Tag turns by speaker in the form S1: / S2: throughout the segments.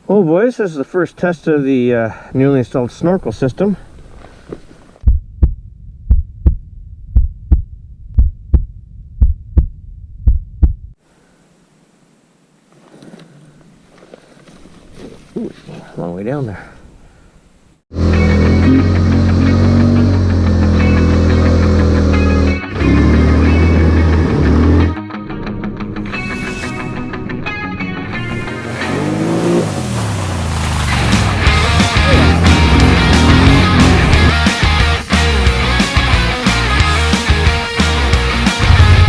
S1: Oh boys, this is the first test of the newly installed Snorkel system. Ooh, long way down there.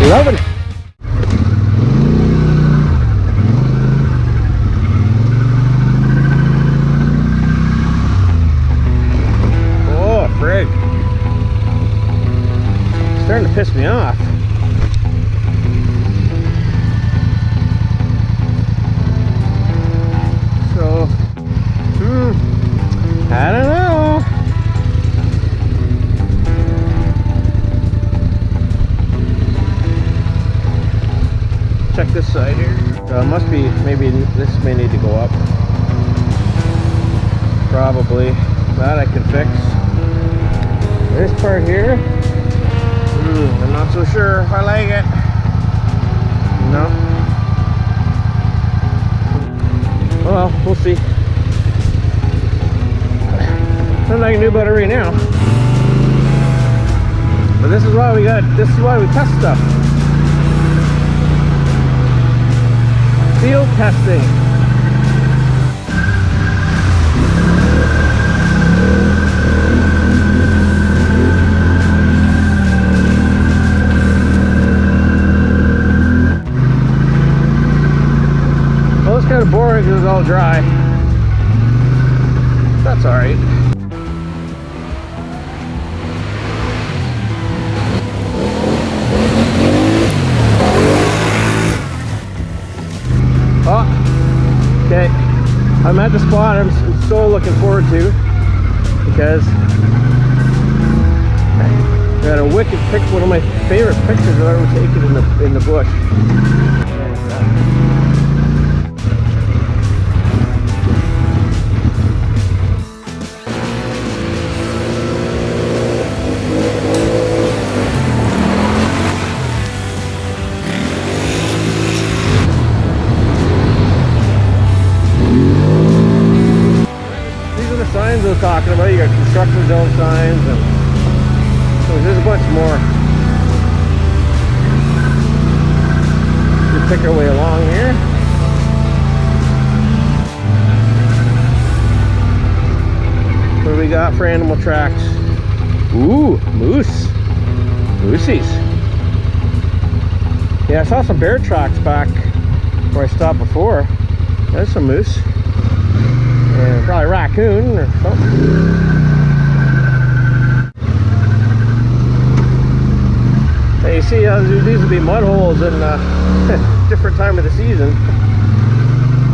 S1: Loving it. Oh, frig. It's starting to piss me off. So, I don't know. Check this side here. Must be, maybe this may need to go up. Probably. That I can fix. This part here, I'm not so sure if I like it. No. Well, we'll see. Nothing I can do about it right now. But this is why we test stuff. Field testing. Well, it's kind of boring because it's all dry. That's all right. Okay, I'm at the spot I'm so looking forward to, because I got a wicked pic, one of my favorite pictures I've ever taken in the bush. Signs I was talking about. You got construction zone signs, and so there's a bunch more. Just pick our way along here. What do we got for animal tracks? Ooh, moose. Moosies. Yeah, I saw some bear tracks back where I stopped before. There's some moose. Yeah, probably raccoon or something. Hey, you see, these would be mud holes in different time of the season.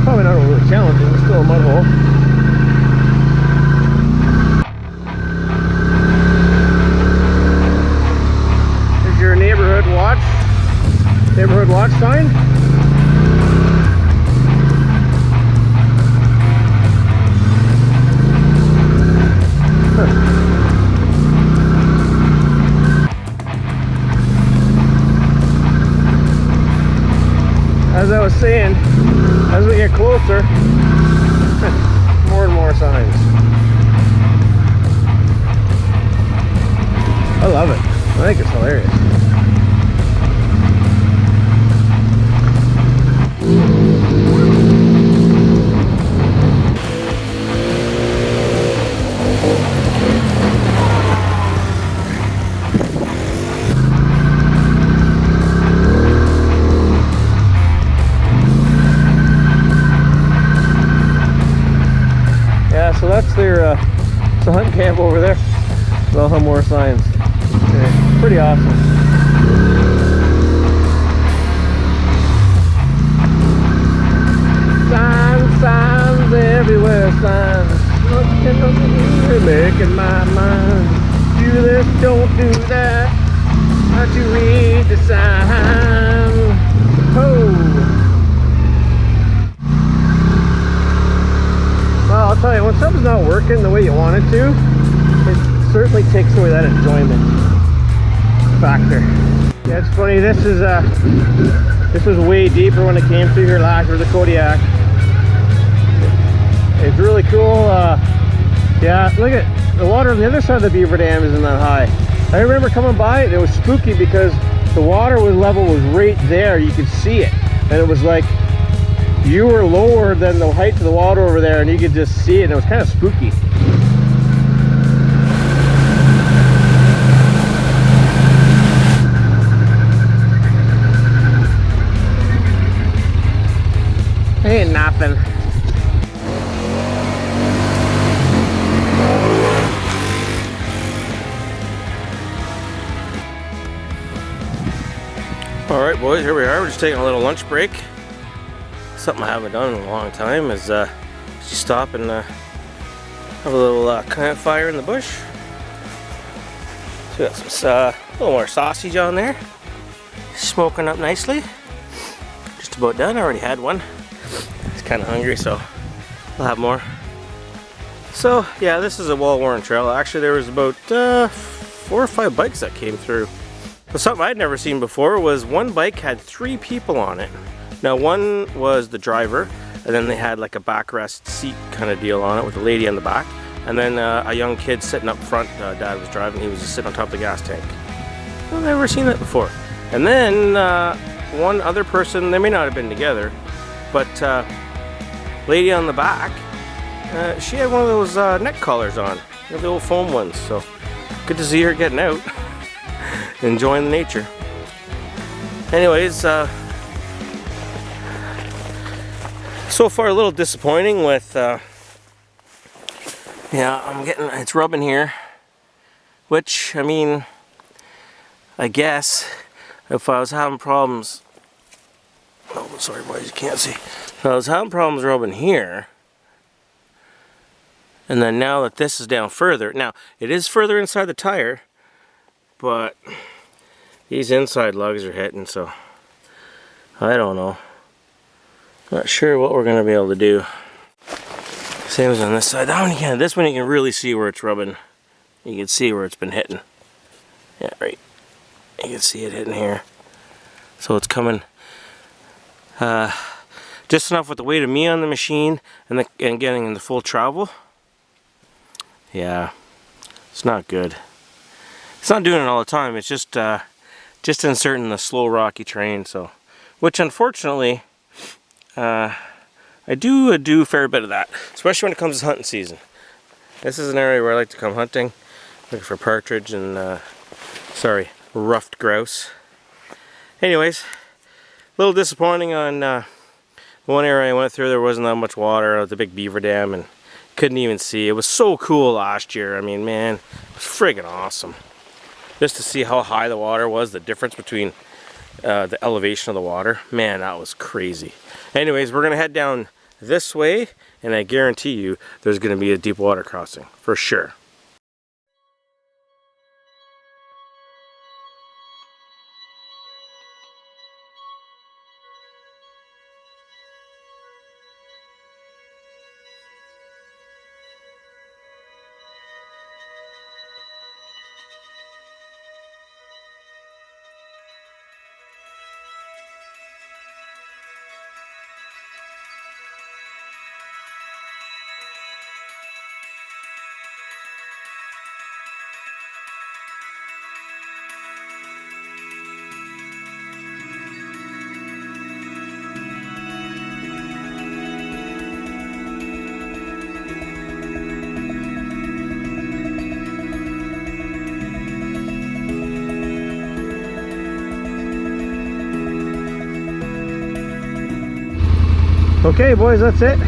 S1: Probably not really challenging, but still a mud hole. Here's your neighborhood watch sign. As I was saying, as we get closer, more and more signs. I love it. I think it's hilarious. So that's their it's a hunt camp over there. They'll have more signs. Yeah, pretty awesome. Signs everywhere, signs. You're making my mind. Do this, don't do that. How'd you read the sign? Oh. tell you, when something's not working the way you want it to, it certainly takes away that enjoyment factor. Yeah, it's funny, this was way deeper when it came through here last year, the Kodiak. It's really cool. Yeah, look at the water on the other side of the beaver dam isn't that high. I remember coming by it was spooky because the water level was right there. You could see it, and it was like you were lower than the height of the water over there, and you could just see it, and it was kind of spooky. Ain't nothing. Alright boys, here we are. We're just taking a little lunch break. Something I haven't done in a long time is just stop and have a little campfire in the bush. So we got some a little more sausage on there, smoking up nicely. Just about done. I already had one. It's kind of hungry, so I'll have more. So yeah, this is a well-worn trail. Actually, there was about 4 or 5 bikes that came through. But something I'd never seen before was one bike had 3 people on it. Now one was the driver, and then they had like a backrest seat kind of deal on it with a lady on the back, and then a young kid sitting up front. Dad was driving, he was just sitting on top of the gas tank. I've never seen that before. And then one other person, they may not have been together, but lady on the back, she had one of those neck collars on, you know, the old foam ones. So good to see her getting out. Enjoying the nature. Anyways, so far a little disappointing with yeah, I'm getting, it's rubbing here, which, I mean, I guess if I was having problems, oh sorry boys, you can't see, if I was having problems rubbing here, and then now that this is down further, now it is further inside the tire, but these inside lugs are hitting, so I don't know. Not sure what we're gonna be able to do. Same as on this side. That one you can. This one you can really see where it's rubbing. You can see where it's been hitting. Yeah, right. You can see it hitting here. So it's coming just enough with the weight of me on the machine and getting in the full travel. Yeah, it's not good. It's not doing it all the time. It's just inserting the slow rocky terrain. So, which unfortunately, I do a fair bit of that, especially when it comes to hunting season. This is an area where I like to come hunting, looking for partridge and ruffed grouse. Anyways, a little disappointing on one area I went through. There wasn't that much water at the big beaver dam, and couldn't even see. It was so cool last year. I mean, man, it was friggin' awesome. Just to see how high the water was, the difference between the elevation of the water. Man, that was crazy. Anyways, we're gonna head down this way, and I guarantee you there's gonna be a deep water crossing, for sure. Okay boys, that's it.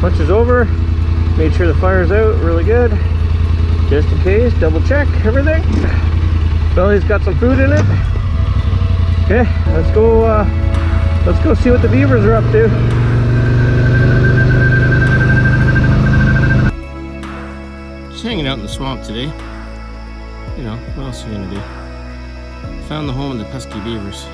S1: Lunch is over. Made sure the fire's out really good. Just in case, double check everything. Belly's got some food in it. Okay, let's go see what the beavers are up to. Just hanging out in the swamp today. You know, what else are you gonna do? Found the home of the pesky beavers.